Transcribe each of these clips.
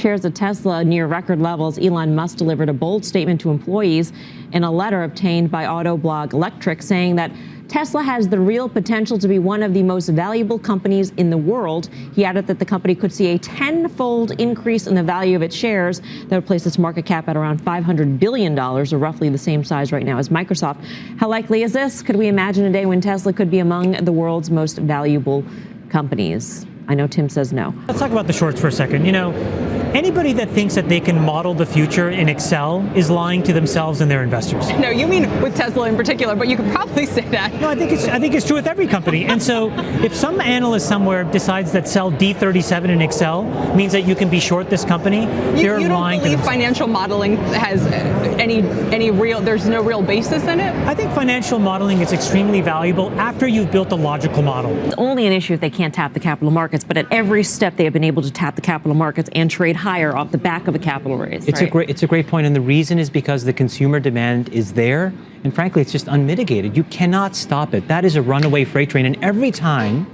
Shares of Tesla near record levels. Elon Musk delivered a bold statement to employees in a letter obtained by Autoblog Electric, saying that Tesla has the real potential to be one of the most valuable companies in the world. He added that the company could see a tenfold increase in the value of its shares that would place its market cap at around $500 billion, or roughly the same size right now as Microsoft. How likely is this? Could we imagine a day when Tesla could be among the world's most valuable companies? I know Tim says no. Let's talk about the shorts for a second. You know, anybody that thinks that they can model the future in Excel is lying to themselves and their investors. No, you mean with Tesla in particular, but you could probably say that. No, I think it's true with every company. And so if some analyst somewhere decides that cell D37 in Excel means that you can be short this company, they're lying to themselves. You don't believe financial modeling has any real, there's no real basis in it? I think financial modeling is extremely valuable after you've built a logical model. It's only an issue if they can't tap the capital markets, but at every step they have been able to tap the capital markets and trade higher off the back of a capital raise. It's a great point, and the reason is because the consumer demand is there, and frankly, it's just unmitigated. You cannot stop it. That is a runaway freight train, and every time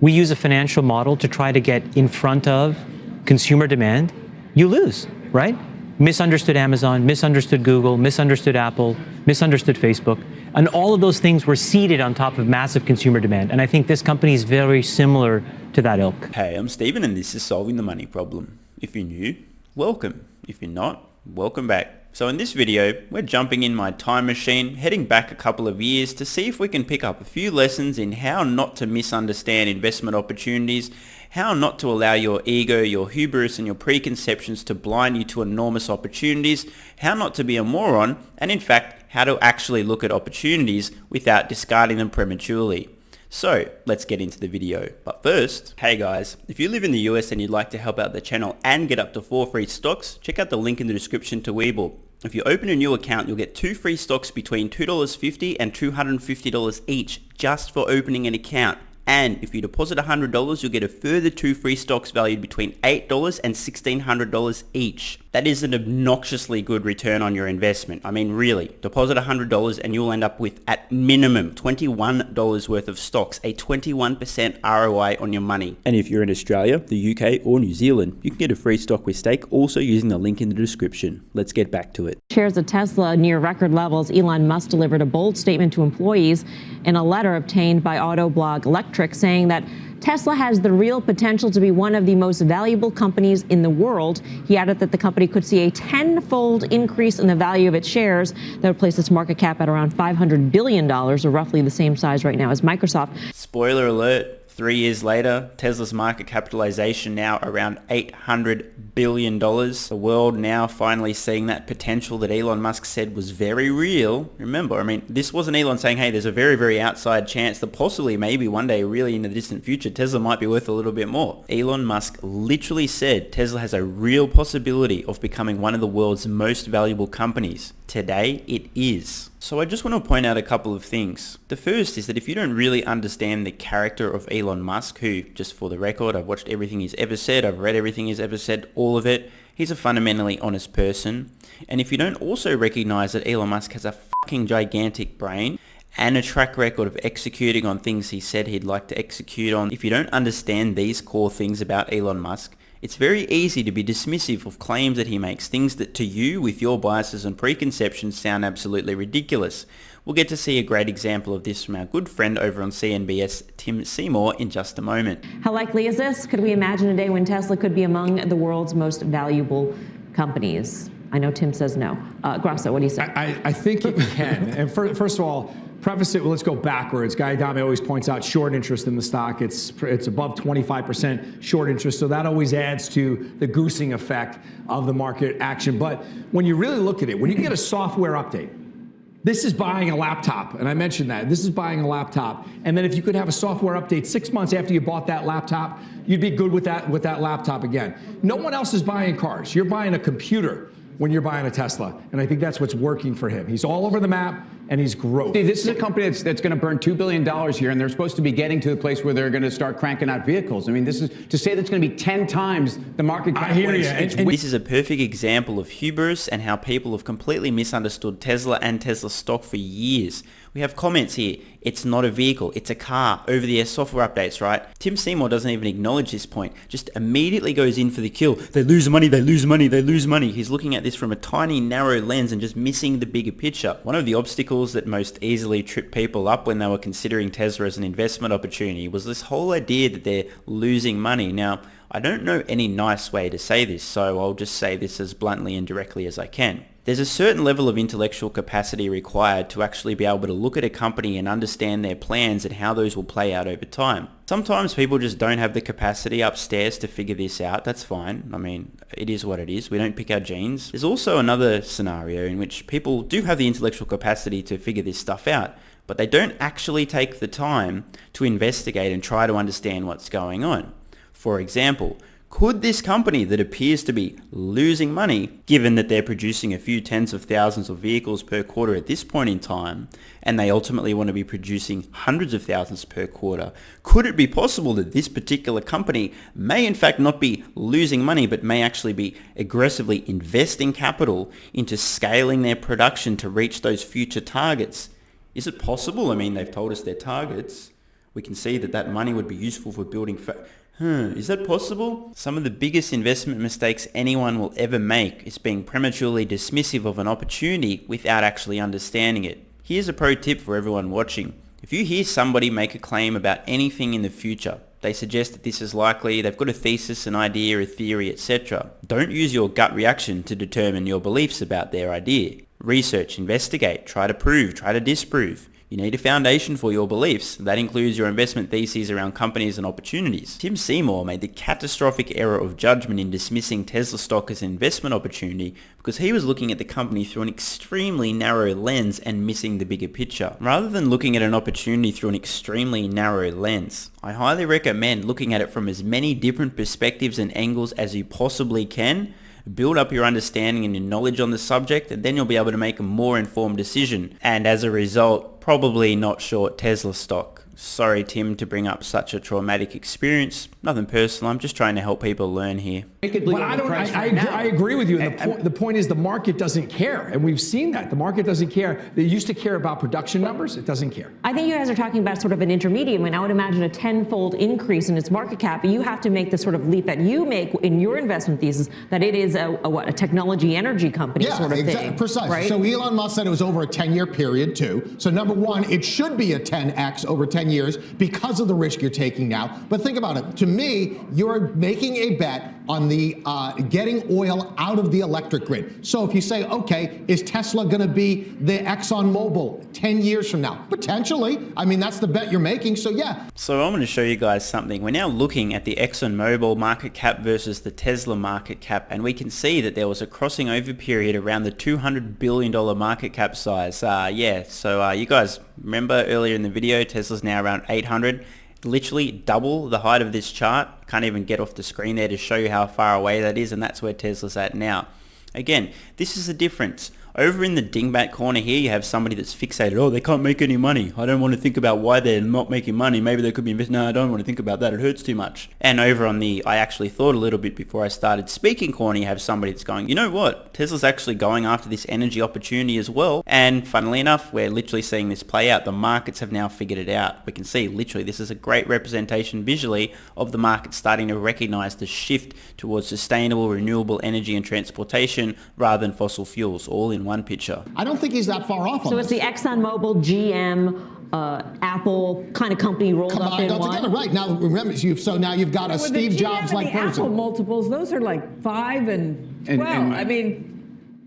we use a financial model to try to get in front of consumer demand, you lose, right? Misunderstood Amazon, misunderstood Google, misunderstood Apple, misunderstood Facebook, and all of those things were seeded on top of massive consumer demand, and I think this company is very similar to that ilk. Hey, I'm Stephen and this is Solving the Money Problem. If you're new, welcome. If you're not, welcome back. So in this video, we're jumping in my time machine, heading back a couple of years to see if we can pick up a few lessons in how not to misunderstand investment opportunities, how not to allow your ego, your hubris and your preconceptions to blind you to enormous opportunities, how not to be a moron, and in fact, how to actually look at opportunities without discarding them prematurely. So let's get into the video. But first, hey guys, if you live in the US and you'd like to help out the channel and get up to 4 free stocks, check out the link in the description to WeBull. If you open a new account, you'll get 2 free stocks between $2.50 and $250 each just for opening an account. And if you deposit $100, you'll get a further 2 free stocks valued between $8 and $1,600 each. That is an obnoxiously good return on your investment. I mean, really, deposit $100 and you'll end up with, at minimum, $21 worth of stocks, a 21% ROI on your money. And if you're in Australia, the UK or New Zealand, you can get a free stock with stake also using the link in the description. Let's get back to it. Shares of Tesla near record levels. Elon Musk delivered a bold statement to employees in a letter obtained by Autoblog Electric, saying that Tesla has the real potential to be one of the most valuable companies in the world. He added that the company could see a tenfold increase in the value of its shares that would place its market cap at around $500 billion, or roughly the same size right now as Microsoft. Spoiler alert. 3 years later, Tesla's market capitalization now around $800 billion. The world now finally seeing that potential that Elon Musk said was very real. Remember, I mean, this wasn't Elon saying, hey, there's a very, very outside chance that possibly maybe one day really in the distant future, Tesla might be worth a little bit more. Elon Musk literally said Tesla has a real possibility of becoming one of the world's most valuable companies. Today, it is. So I just want to point out a couple of things. The first is that if you don't really understand the character of Elon Musk, who, just for the record, I've watched everything he's ever said, I've read everything he's ever said, all of it, he's a fundamentally honest person. And if you don't also recognize that Elon Musk has a fucking gigantic brain and a track record of executing on things he said he'd like to execute on, if you don't understand these core things about Elon Musk, it's very easy to be dismissive of claims that he makes, things that to you, with your biases and preconceptions, sound absolutely ridiculous. We'll get to see a great example of this from our good friend over on CNBC, Tim Seymour, in just a moment. How likely is this? Could we imagine a day when Tesla could be among the world's most valuable companies? I know Tim says no. Grasso, what do you say? I think it can. And first of all, preface it, well, let's go backwards. Guy Adami always points out short interest in the stock. It's above 25% short interest, so that always adds to the goosing effect of the market action. But when you really look at it, when you get a software update, this is buying a laptop, and I mentioned that. This is buying a laptop, and then if you could have a software update 6 months after you bought that laptop, you'd be good with that laptop again. No one else is buying cars. You're buying a computer when you're buying a Tesla, and I think that's what's working for him. He's all over the map. and he's growth. See, this is a company that's going to burn $2 billion here, and they're supposed to be getting to the place where they're going to start cranking out vehicles. I mean, this is to say that's going to be 10 times the market cap. I hear you. And this is a perfect example of hubris and how people have completely misunderstood Tesla and Tesla stock for years. We have comments here. It's not a vehicle, it's a car. Over-the-air software updates, right? Tim Seymour doesn't even acknowledge this point. Just immediately goes in for the kill. They lose money, they lose money, they lose money. He's looking at this from a tiny, narrow lens and just missing the bigger picture. One of the obstacles that most easily tripped people up when they were considering Tesla as an investment opportunity was this whole idea that they're losing money. Now, I don't know any nice way to say this, so I'll just say this as bluntly and directly as I can. There's a certain level of intellectual capacity required to actually be able to look at a company and understand their plans and how those will play out over time. Sometimes people just don't have the capacity upstairs to figure this out. That's fine. I mean, it is what it is. We don't pick our genes. There's also another scenario in which people do have the intellectual capacity to figure this stuff out, but they don't actually take the time to investigate and try to understand what's going on. For example, could this company that appears to be losing money, given that they're producing a few tens of thousands of vehicles per quarter at this point in time, and they ultimately want to be producing hundreds of thousands per quarter, could it be possible that this particular company may in fact not be losing money, but may actually be aggressively investing capital into scaling their production to reach those future targets? Is it possible? I mean, they've told us their targets. We can see that that money would be useful for building... Is that possible? Some of the biggest investment mistakes anyone will ever make is being prematurely dismissive of an opportunity without actually understanding it. Here's a pro tip for everyone watching. If you hear somebody make a claim about anything in the future, they suggest that this is likely, they've got a thesis, an idea, a theory, etc. Don't use your gut reaction to determine your beliefs about their idea. Research, investigate, try to prove, try to disprove. You need a foundation for your beliefs. That includes your investment theses around companies and opportunities. Tim Seymour made the catastrophic error of judgment in dismissing Tesla stock as an investment opportunity because he was looking at the company through an extremely narrow lens and missing the bigger picture. Rather than looking at an opportunity through an extremely narrow lens, I highly recommend looking at it from as many different perspectives and angles as you possibly can. Build up your understanding and your knowledge on the subject, and then you'll be able to make a more informed decision. And as a result, probably not short Tesla stock. Sorry, Tim, to bring up such a traumatic experience. Nothing personal. I'm just trying to help people learn here. But I agree with you. And the point is the market doesn't care. And we've seen that. The market doesn't care. They used to care about production numbers. It doesn't care. I think you guys are talking about sort of an intermediate. I mean, I would imagine a tenfold increase in its market cap. You have to make the sort of leap that you make in your investment thesis that it is a technology energy company sort of thing. Precisely. Right? So Elon Musk said it was over a 10-year period too. So number one, it should be a 10x over 10 years because of the risk you're taking now. But think about it. To me, you're making a bet on the getting oil out of the electric grid. So if you say, okay, is Tesla going to be the ExxonMobil 10 years from now? Potentially. I mean, that's the bet you're making. So yeah. So I'm going to show you guys something. We're now looking at the ExxonMobil market cap versus the Tesla market cap, and we can see that there was a crossing over period around the $200 billion market cap size. So you guys remember earlier in the video, Tesla's now around 800. Literally double the height of this chart. Can't even get off the screen there to show you how far away that is, and that's where Tesla's at now. Again, this is the difference. Over in the dingbat corner here, you have somebody that's fixated. Oh, they can't make any money. I don't want to think about why they're not making money. Maybe they could be investing. No, I don't want to think about that. It hurts too much. And over on the I actually thought a little bit before I started speaking corner, you have somebody that's going, you know what? Tesla's actually going after this energy opportunity as well. And funnily enough, we're literally seeing this play out. The markets have now figured it out. We can see literally this is a great representation visually of the market starting to recognize the shift towards sustainable, renewable energy and transportation rather than fossil fuels, all in one picture. I don't think he's that far off on So it's the ExxonMobil, GM, Apple kind of company rolled up in one. Together, right. Now remember, now you've got a Steve Jobs-like person. Apple multiples, those are like 5 and 12. I mean,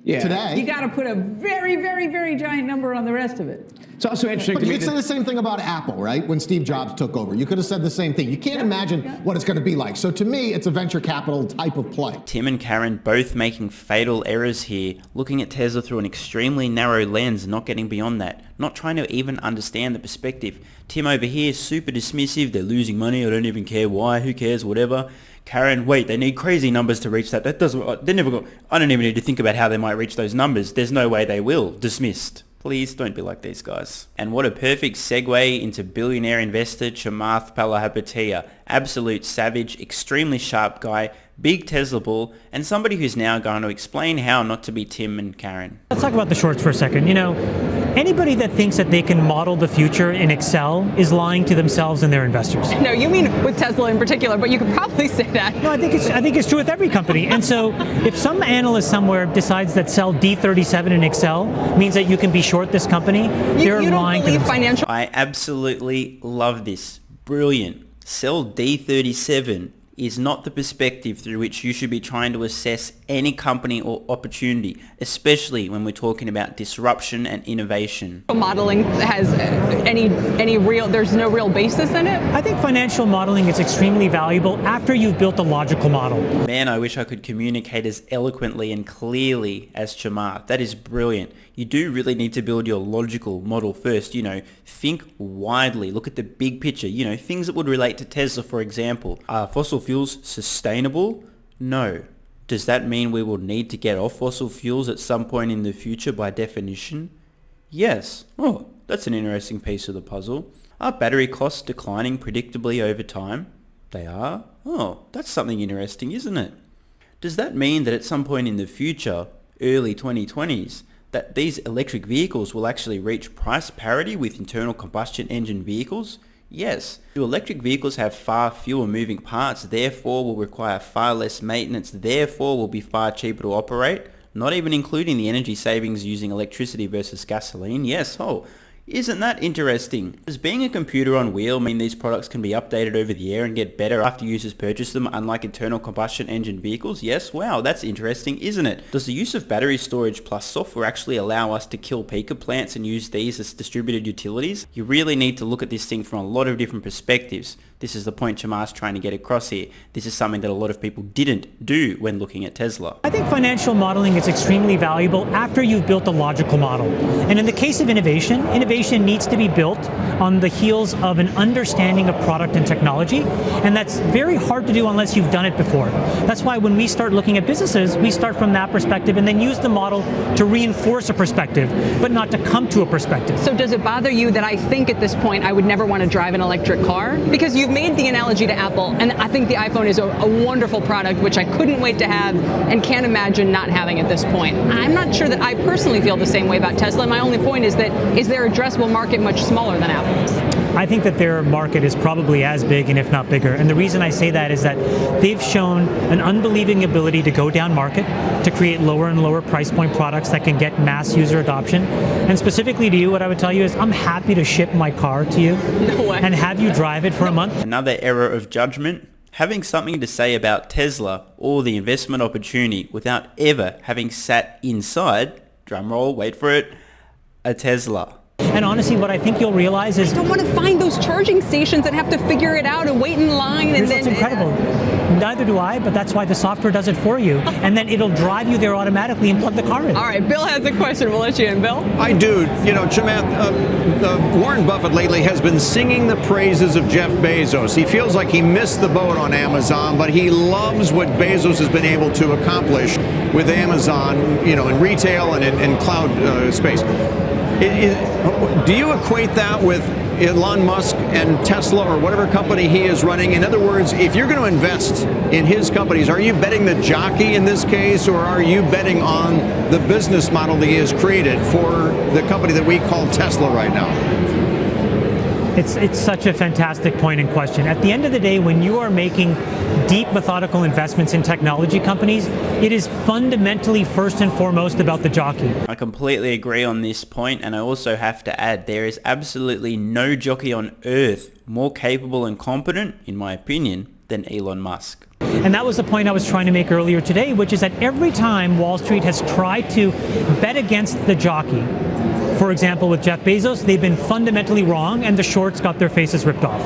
today you got to put a very, very, very giant number on the rest of it. It's also interesting But to you me could say the same thing about Apple, right? When Steve Jobs took over. You could have said the same thing. You can't imagine what it's going to be like. So to me, it's a venture capital type of play. Tim and Karen both making fatal errors here, looking at Tesla through an extremely narrow lens, not getting beyond that, not trying to even understand the perspective. Tim over here, super dismissive, they're losing money, I don't even care why, who cares, whatever. Karen, wait, they need crazy numbers to reach that. I don't even need to think about how they might reach those numbers. There's no way they will. Dismissed. Please don't be like these guys. And what a perfect segue into billionaire investor Chamath Palihapitiya. Absolute savage, extremely sharp guy, big Tesla bull, and somebody who's now going to explain how not to be Tim and Karen. Let's talk about the shorts for a second. You know, anybody that thinks that they can model the future in Excel is lying to themselves and their investors. No, you mean with Tesla in particular, but you could probably say that. No, I think it's true with every company. And so if some analyst somewhere decides that sell D37 in Excel means that you can be short this company, they're lying to themselves. I absolutely love this. Brilliant. Sell D37 is not the perspective through which you should be trying to assess any company or opportunity, especially when we're talking about disruption and innovation. Modeling has there's no real basis in it? I think financial modeling is extremely valuable after you've built a logical model. Man, I wish I could communicate as eloquently and clearly as Chamath. That is brilliant. You do really need to build your logical model first, think widely, look at the big picture, things that would relate to Tesla, for example. Are fossil fuels sustainable? No. Does that mean we will need to get off fossil fuels at some point in the future by definition? Yes. Oh, that's an interesting piece of the puzzle. Are battery costs declining predictably over time? They are. Oh, that's something interesting, isn't it? Does that mean that at some point in the future, early 2020s, that these electric vehicles will actually reach price parity with internal combustion engine vehicles? Yes. Do electric vehicles have far fewer moving parts, therefore will require far less maintenance, therefore will be far cheaper to operate? Not even including the energy savings using electricity versus gasoline? Yes. Oh, isn't that interesting? Does being a computer on wheel mean these products can be updated over the air and get better after users purchase them, unlike internal combustion engine vehicles? Yes. Wow, that's interesting, isn't it? Does the use of battery storage plus software actually allow us to kill peaker plants and use these as distributed utilities? You really need to look at this thing from a lot of different perspectives. This is the point Chamath's trying to get across here. This is something that a lot of people didn't do when looking at Tesla. I think financial modeling is extremely valuable after you've built a logical model. And in the case of innovation needs to be built on the heels of an understanding of product and technology. And that's very hard to do unless you've done it before. That's why when we start looking at businesses, we start from that perspective and then use the model to reinforce a perspective, but not to come to a perspective. So does it bother you that I think at this point I would never want to drive an electric car? Because you've made the analogy to Apple, and I think the iPhone is a wonderful product, which I couldn't wait to have and can't imagine not having at this point. I'm not sure that I personally feel the same way about Tesla. My only point is that is their addressable market much smaller than Apple's? I think that their market is probably as big and if not bigger. And the reason I say that is that they've shown an unbelieving ability to go down market, to create lower and lower price point products that can get mass user adoption. And specifically to you, what I would tell you is I'm happy to ship my car to you and have you drive it for a month. Another error of judgment. Having something to say about Tesla or the investment opportunity without ever having sat inside, drumroll, wait for it, a Tesla. And honestly, what I think you'll realize is... I don't want to find those charging stations and have to figure it out and wait in line. Here's what's incredible. Neither do I, but that's why the software does it for you. And then it'll drive you there automatically and plug the car in. All right, Bill has a question. We'll let you in, Bill. I do. Chamath, Warren Buffett lately has been singing the praises of Jeff Bezos. He feels like he missed the boat on Amazon, but he loves what Bezos has been able to accomplish with Amazon, in retail and in cloud space. Do you equate that with Elon Musk and Tesla or whatever company he is running? In other words, if you're going to invest in his companies, are you betting the jockey in this case, or are you betting on the business model that he has created for the company that we call Tesla right now? It's such a fantastic point and question. At the end of the day, when you are making deep methodical investments in technology companies, it is fundamentally first and foremost about the jockey. I completely agree on this point, and I also have to add there is absolutely no jockey on earth more capable and competent, in my opinion, than Elon Musk. And that was the point I was trying to make earlier today, which is that every time Wall Street has tried to bet against the jockey, for example, with Jeff Bezos, they've been fundamentally wrong and the shorts got their faces ripped off.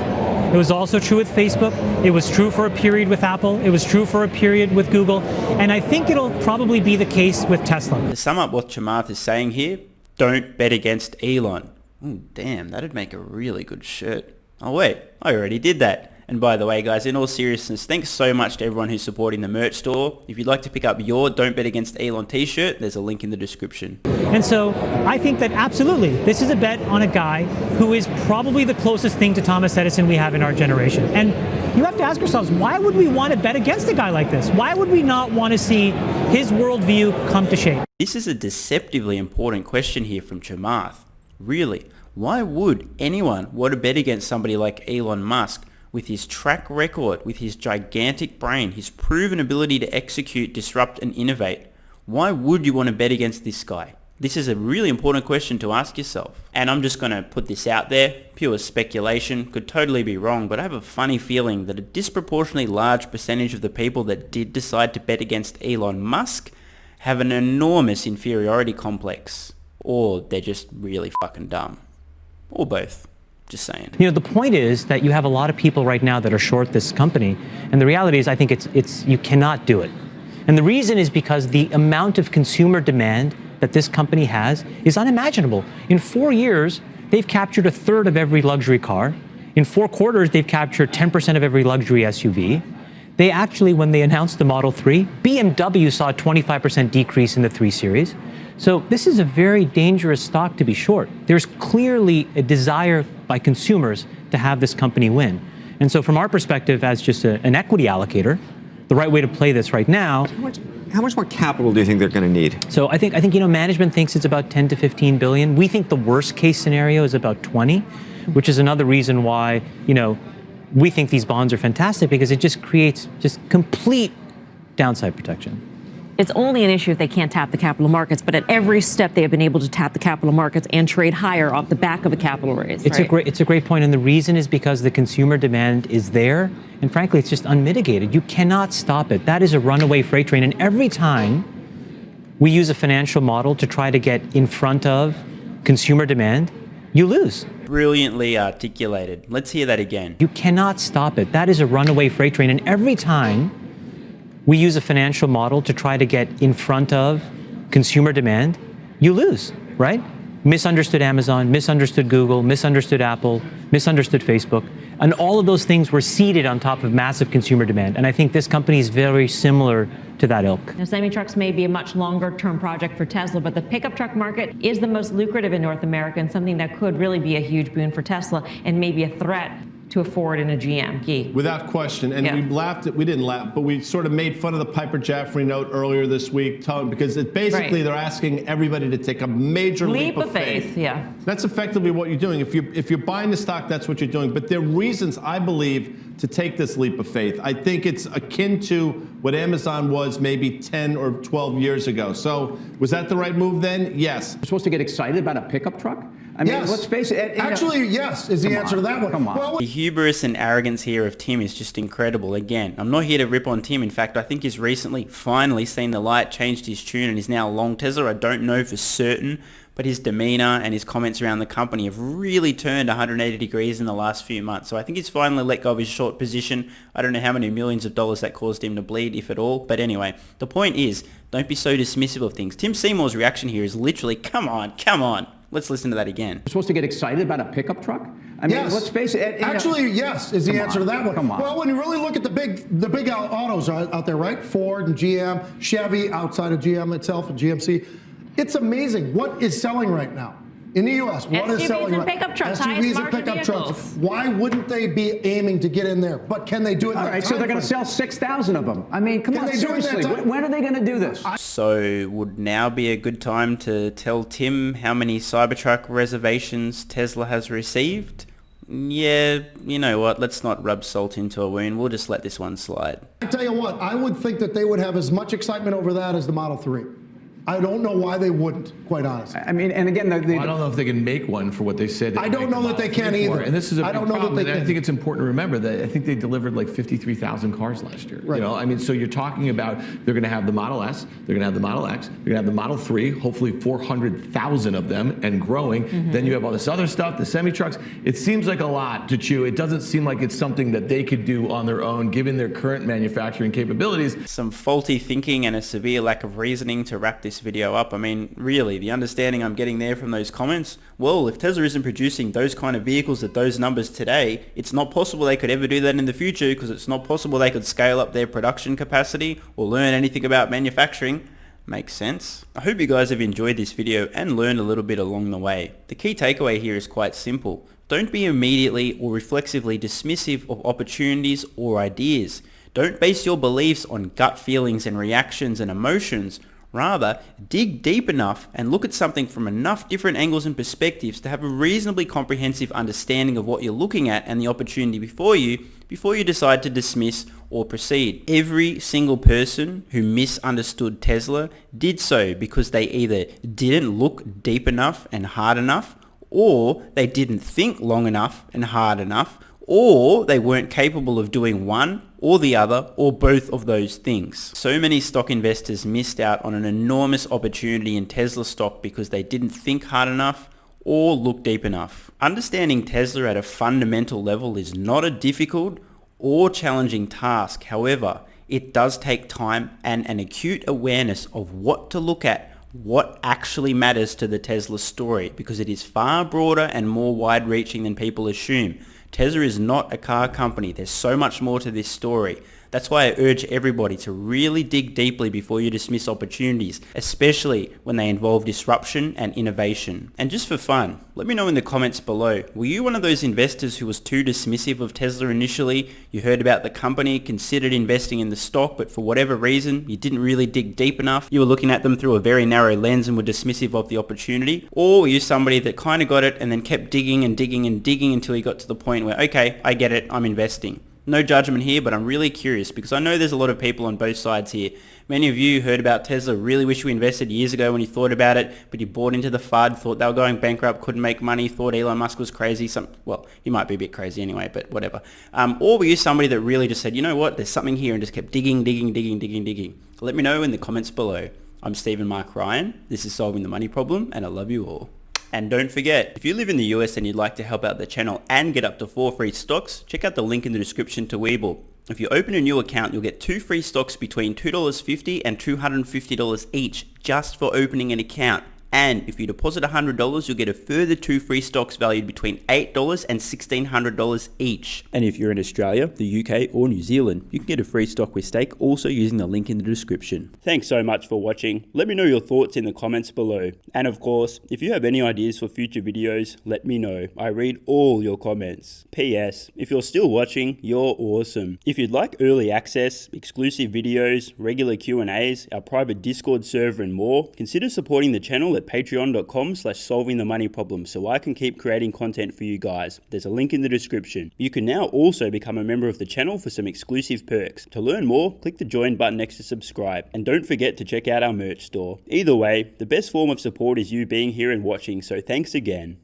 It was also true with Facebook. It was true for a period with Apple. It was true for a period with Google. And I think it'll probably be the case with Tesla. To sum up what Chamath is saying here, don't bet against Elon. Ooh, damn, that'd make a really good shirt. Oh wait, I already did that. And by the way, guys, in all seriousness, thanks so much to everyone who's supporting the merch store. If you'd like to pick up your Don't Bet Against Elon t-shirt, there's a link in the description. And so I think that absolutely, this is a bet on a guy who is probably the closest thing to Thomas Edison we have in our generation. And you have to ask yourselves, why would we want to bet against a guy like this? Why would we not want to see his worldview come to shape? This is a deceptively important question here from Chamath. Really, why would anyone want to bet against somebody like Elon Musk with his track record, with his gigantic brain, his proven ability to execute, disrupt and innovate? Why would you want to bet against this guy? This is a really important question to ask yourself. And I'm just going to put this out there, pure speculation, could totally be wrong, but I have a funny feeling that a disproportionately large percentage of the people that did decide to bet against Elon Musk have an enormous inferiority complex, or they're just really fucking dumb. Or both. Just saying. You know, the point is that you have a lot of people right now that are short this company, and the reality is I think it's you cannot do it. And the reason is because the amount of consumer demand that this company has is unimaginable. In 4 years, they've captured 1/3 of every luxury car. In 4 quarters, they've captured 10% of every luxury SUV. They actually, when they announced the Model 3, BMW saw a 25% decrease in the 3 Series. So this is a very dangerous stock to be short. There's clearly a desire by consumers to have this company win. And so from our perspective as just an equity allocator, the right way to play this right now. How much more capital do you think they're going to need? So I think management thinks it's about 10 to 15 billion. We think the worst case scenario is about 20, which is another reason why, we think these bonds are fantastic, because it just creates just complete downside protection. It's only an issue if they can't tap the capital markets, but at every step they have been able to tap the capital markets and trade higher off the back of a capital raise. It's a great point, and the reason is because the consumer demand is there, and frankly, it's just unmitigated. You cannot stop it. That is a runaway freight train, and every time we use a financial model to try to get in front of consumer demand, you lose. Brilliantly articulated. Let's hear that again. You cannot stop it. That is a runaway freight train, and every time we use a financial model to try to get in front of consumer demand, you lose, right? Misunderstood Amazon, misunderstood Google, misunderstood Apple, misunderstood Facebook, and all of those things were seeded on top of massive consumer demand. And I think this company is very similar to that ilk. Now, semi-trucks may be a much longer-term project for Tesla, but the pickup truck market is the most lucrative in North America, and something that could really be a huge boon for Tesla and maybe a threat to a Ford and a GM. Guy. Without question. And we didn't laugh, but we sort of made fun of the Piper Jaffray note earlier this week, because basically they're asking everybody to take a major leap of faith. Yeah. That's effectively what you're doing. If you're buying the stock, that's what you're doing. But there are reasons, I believe, to take this leap of faith. I think it's akin to what Amazon was maybe 10 or 12 years ago. So was that the right move then? Yes. You're supposed to get excited about a pickup truck? I mean, let's face it. Actually, yes, is the answer to that one. Come on. The hubris and arrogance here of Tim is just incredible. Again, I'm not here to rip on Tim. In fact, I think he's recently finally seen the light, changed his tune, and is now long Tesla. I don't know for certain, but his demeanor and his comments around the company have really turned 180 degrees in the last few months. So I think he's finally let go of his short position. I don't know how many millions of dollars that caused him to bleed, if at all. But anyway, the point is, don't be so dismissive of things. Tim Seymour's reaction here is literally, come on, come on. Let's listen to that again. You're supposed to get excited about a pickup truck? I mean, let's face it. Actually, yes, is the answer to that one. Come on. Well, when you really look at the big autos out there, right? Ford and GM, Chevy outside of GM itself and GMC, it's amazing what is selling right now. In the U.S., what is selling and pickup trucks, highest margin vehicles. Why wouldn't they be aiming to get in there? But can they do it? All right, so they're going to sell 6,000 of them. I mean, come on, seriously, when are they going to do this? So would now be a good time to tell Tim how many Cybertruck reservations Tesla has received? Yeah, you know what? Let's not rub salt into a wound. We'll just let this one slide. I tell you what, I would think that they would have as much excitement over that as the Model 3. I don't know why they wouldn't, quite honestly. I mean, and again, I don't know if they can make one for what they said. I don't know that they can either. And this is a big problem. And I think it's important to remember that I think they delivered like 53,000 cars last year. Right. You know, I mean, so you're talking about they're going to have the Model S, they're going to have the Model X, they're going to have the Model 3, hopefully 400,000 of them and growing. Mm-hmm. Then you have all this other stuff, the semi-trucks. It seems like a lot to chew. It doesn't seem like it's something that they could do on their own, given their current manufacturing capabilities. Some faulty thinking and a severe lack of reasoning to wrap this this video up. I mean, really, the understanding I'm getting there from those comments, well, if Tesla isn't producing those kind of vehicles at those numbers today, it's not possible they could ever do that in the future, because it's not possible they could scale up their production capacity or learn anything about manufacturing. Makes sense. I hope you guys have enjoyed this video and learned a little bit along the way. The key takeaway here is quite simple. Don't be immediately or reflexively dismissive of opportunities or ideas. Don't base your beliefs on gut feelings and reactions and emotions. Rather, dig deep enough and look at something from enough different angles and perspectives to have a reasonably comprehensive understanding of what you're looking at and the opportunity before you decide to dismiss or proceed. Every single person who misunderstood Tesla did so because they either didn't look deep enough and hard enough, or they didn't think long enough and hard enough, or they weren't capable of doing one or the other, or both of those things. So many stock investors missed out on an enormous opportunity in Tesla stock because they didn't think hard enough or look deep enough. Understanding Tesla at a fundamental level is not a difficult or challenging task. However, it does take time and an acute awareness of what to look at, what actually matters to the Tesla story, because it is far broader and more wide-reaching than people assume. Tesla is not a car company. There's so much more to this story. That's why I urge everybody to really dig deeply before you dismiss opportunities, especially when they involve disruption and innovation. And just for fun, let me know in the comments below, were you one of those investors who was too dismissive of Tesla initially? You heard about the company, considered investing in the stock, but for whatever reason, you didn't really dig deep enough. You were looking at them through a very narrow lens and were dismissive of the opportunity. Or were you somebody that kind of got it and then kept digging and digging and digging until you got to the point where, okay, I get it, I'm investing. No judgment here, but I'm really curious because I know there's a lot of people on both sides here. Many of you heard about Tesla, really wish you invested years ago when you thought about it, but you bought into the FUD, thought they were going bankrupt, couldn't make money, thought Elon Musk was crazy. Well, he might be a bit crazy anyway, but whatever. Or were you somebody that really just said, you know what, there's something here, and just kept digging. Let me know in the comments below. I'm Stephen Mark Ryan. This is Solving the Money Problem, and I love you all. And don't forget, if you live in the US and you'd like to help out the channel and get up to 4 free stocks, check out the link in the description to WeBull. If you open a new account, you'll get 2 free stocks between $2.50 and $250 each just for opening an account. And if you deposit $100, you'll get a further 2 free stocks valued between $8 and $1,600 each. And if you're in Australia, the UK or New Zealand, you can get a free stock with stake also using the link in the description. Thanks so much for watching. Let me know your thoughts in the comments below. And of course, if you have any ideas for future videos, let me know. I read all your comments. P.S. If you're still watching, you're awesome. If you'd like early access, exclusive videos, regular Q&As, our private Discord server and more, consider supporting the channel at patreon.com/solvingthemoneyproblem so I can keep creating content for you guys. There's a link in the description. You can now also become a member of the channel for some exclusive perks. To learn more, click the join button next to subscribe. And don't forget to check out our merch store. Either way, the best form of support is you being here and watching, so thanks again.